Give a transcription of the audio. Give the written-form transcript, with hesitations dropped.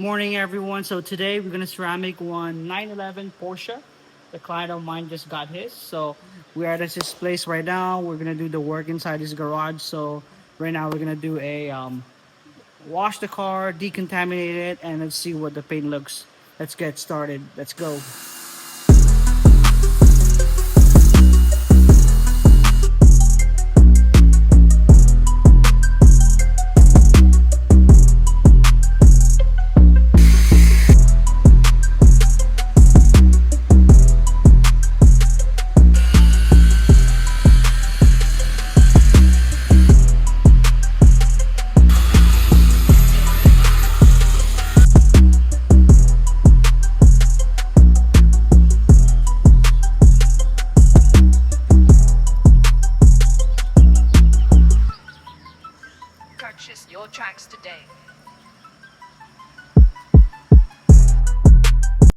morning, everyone. So today we're gonna ceramic one 911 Porsche. The client of mine just got his, so we're at his place right now. We're gonna do the work inside his garage. So right now we're gonna do a wash the car, decontaminate it, and let's see what the paint looks. Let's get started. Let's go.